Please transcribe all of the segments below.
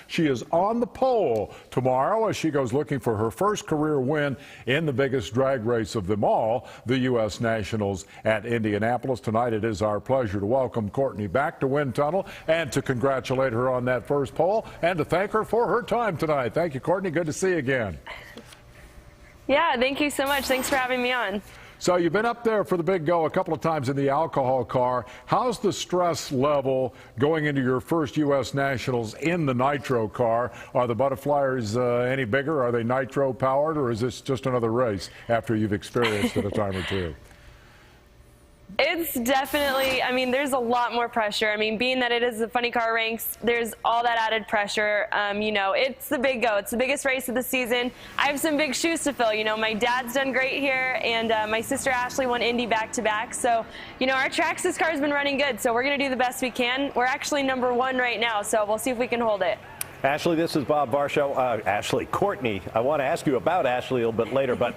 She is on the pole tomorrow as she goes looking for her first career win in the biggest drag race of them all, the U.S. Nationals at Indianapolis. Tonight it is our pleasure to welcome Courtney back to Wind Tunnel and to congratulate her on that first pole and to thank her for her time tonight. Thank you, Courtney. Good to see you again. Yeah, thank you so much. Thanks for having me on. So you've been up there for the big go a couple of times in the alcohol car. How's the stress level going into your first U.S. Nationals in the nitro car? Are the butterflies any bigger? Are they nitro powered, or is this just another race after you've experienced it a time or two? It's definitely, there's a lot more pressure. Being that it is the funny car ranks, there's all that added pressure. It's the big go. It's the biggest race of the season. I have some big shoes to fill. My dad's done great here, and my sister Ashley won Indy back-to-back. So, our Traxxas car's been running good, so we're going to do the best we can. We're actually #1 right now, so we'll see if we can hold it. Ashley, this is Bob Varsho. Courtney, I want to ask you about Ashley a little bit later, but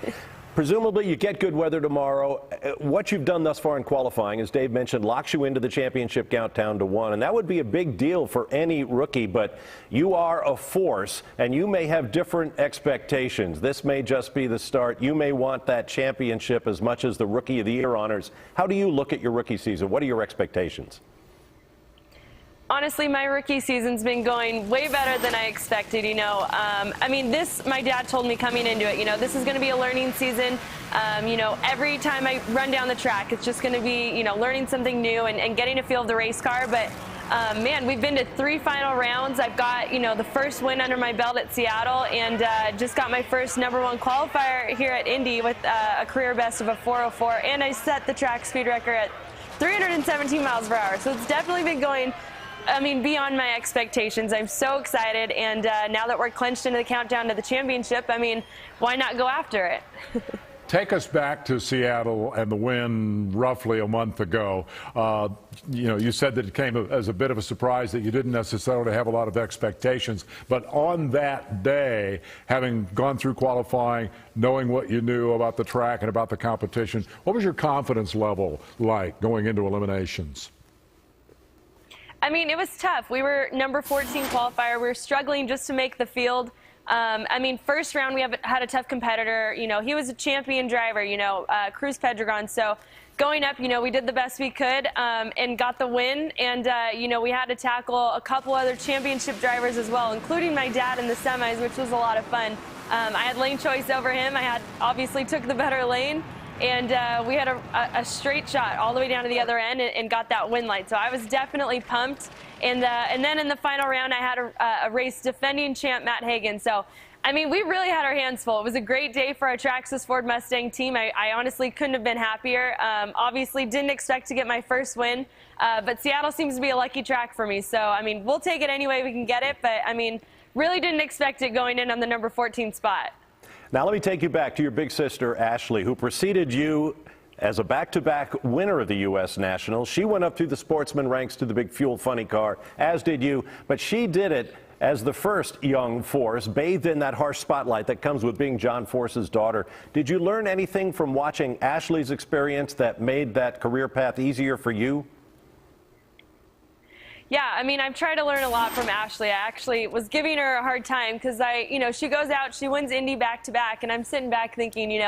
presumably you get good weather tomorrow. What you've done thus far in qualifying, as Dave mentioned, locks you into the championship countdown to 1, and that would be a big deal for any rookie, but you are a force, and you may have different expectations. This may just be the start. You may want that championship as much as the Rookie of the Year honors. How do you look at your rookie season? What are your expectations? Honestly, my rookie season's been going way better than I expected, my dad told me coming into it, this is going to be a learning season. Every time I run down the track, it's just going to be, learning something new and getting a feel of the race car. But, man, we've been to 3 final rounds. I've got, the first win under my belt at Seattle, and just got my first #1 qualifier here at Indy with a career best of a 4:04, and I set the track speed record at 317 miles per hour. So it's definitely been going beyond my expectations. I'm so excited, and now that we're clinched into the countdown to the championship, why not go after it? Take us back to Seattle and the win roughly a month ago. You said that it came as a bit of a surprise, that you didn't necessarily have a lot of expectations. But on that day, having gone through qualifying, knowing what you knew about the track and about the competition, what was your confidence level like going into eliminations? It was tough. We were #14 qualifier. We were struggling just to make the field. First round we had a tough competitor. He was a champion driver, Cruz Pedregon. So going up, we did the best we could and got the win. And, we had to tackle a couple other championship drivers as well, including my dad in the semis, which was a lot of fun. I had lane choice over him. I obviously took the better lane. And we had a straight shot all the way down to the other end and got that win light. So I was definitely pumped. And then in the final round, I had a race defending champ Matt Hagan. So, we really had our hands full. It was a great day for our Traxxas Ford Mustang team. I honestly couldn't have been happier. Obviously, didn't expect to get my first win. But Seattle seems to be a lucky track for me. So, we'll take it any way we can get it. But, really didn't expect it going in on the #14 spot. Now let me take you back to your big sister, Ashley, who preceded you as a back-to-back winner of the U.S. Nationals. She went up through the sportsman ranks to the big fuel funny car, as did you, but she did it as the first young Force, bathed in that harsh spotlight that comes with being John Force's daughter. Did you learn anything from watching Ashley's experience that made that career path easier for you? Yeah, I've tried to learn a lot from Ashley. I actually was giving her a hard time because she goes out, she wins Indy back-to-back, and I'm sitting back thinking,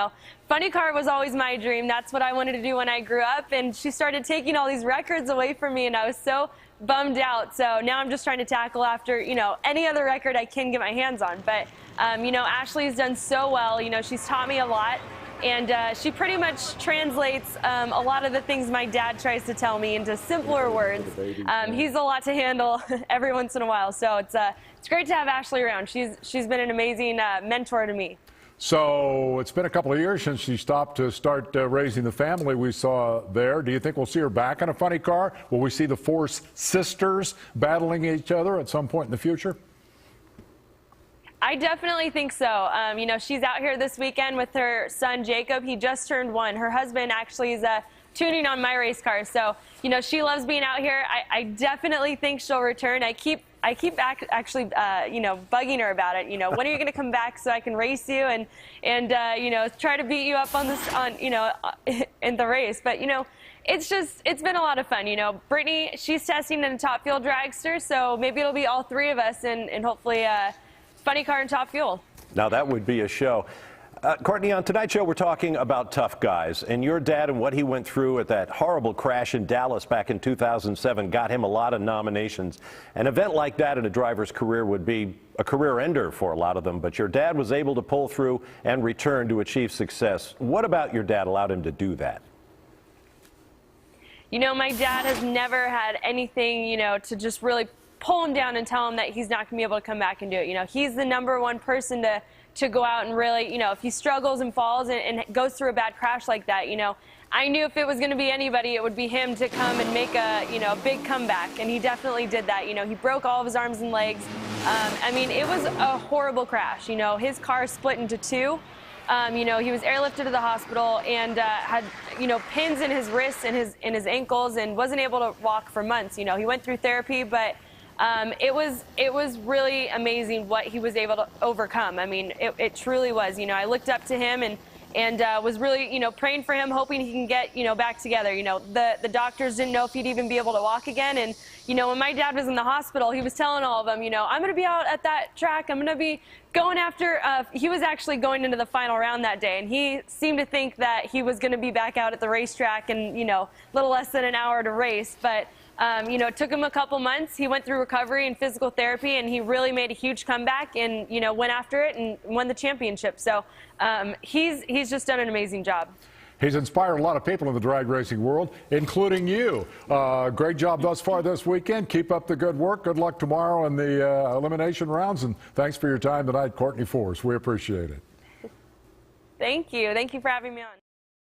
funny car was always my dream. That's what I wanted to do when I grew up, and she started taking all these records away from me, and I was so bummed out. So now I'm just trying to tackle after, any other record I can get my hands on. But, Ashley's done so well. She's taught me a lot. And she pretty much translates a lot of the things my dad tries to tell me into simpler words. He's a lot to handle every once in a while. So it's great to have Ashley around. She's been an amazing mentor to me. So it's been a couple of years since she stopped to start raising the family we saw there. Do you think we'll see her back in a funny car? Will we see the Force sisters battling each other at some point in the future? I definitely think so. She's out here this weekend with her son, Jacob. He just turned 1. Her husband actually is tuning on my race car. So, she loves being out here. I definitely think she'll return. I keep I keep actually, bugging her about it. When are you going to come back so I can race you and try to beat you up on in the race. But, it's been a lot of fun. Brittany, she's testing in a Top Fuel dragster, so maybe it'll be all three of us and hopefully funny car and Top Fuel. Now, that would be a show. Courtney, on tonight's show, we're talking about tough guys, and your dad and what he went through at that horrible crash in Dallas back in 2007 got him a lot of nominations. An event like that in a driver's career would be a career ender for a lot of them, but your dad was able to pull through and return to achieve success. What about your dad allowed him to do that? My dad has never had anything, to just really pull him down and tell him that he's not going to be able to come back and do it. He's the #1 person to go out and really, if he struggles and falls and goes through a bad crash like that, I knew if it was going to be anybody, it would be him to come and make a big comeback, and he definitely did that. He broke all of his arms and legs. It was a horrible crash. His car split into two. He was airlifted to the hospital and had, pins in his wrists and his ankles and wasn't able to walk for months. He went through therapy, but it was really amazing what he was able to overcome. It truly was. I looked up to him and was really, praying for him, hoping he can get, back together. The doctors didn't know if he'd even be able to walk again. And, when my dad was in the hospital, he was telling all of them, I'm going to be out at that track. I'm going to be going after, he was actually going into the final round that day. And he seemed to think that he was going to be back out at the racetrack in, a little less than an hour to race. But it took him a couple months. He went through recovery and physical therapy, and he really made a huge comeback and, went after it and won the championship. So he's just done an amazing job. He's inspired a lot of people in the drag racing world, including you. Great job thus far this weekend. Keep up the good work. Good luck tomorrow in the elimination rounds. And thanks for your time tonight, Courtney Force. We appreciate it. Thank you. Thank you for having me on.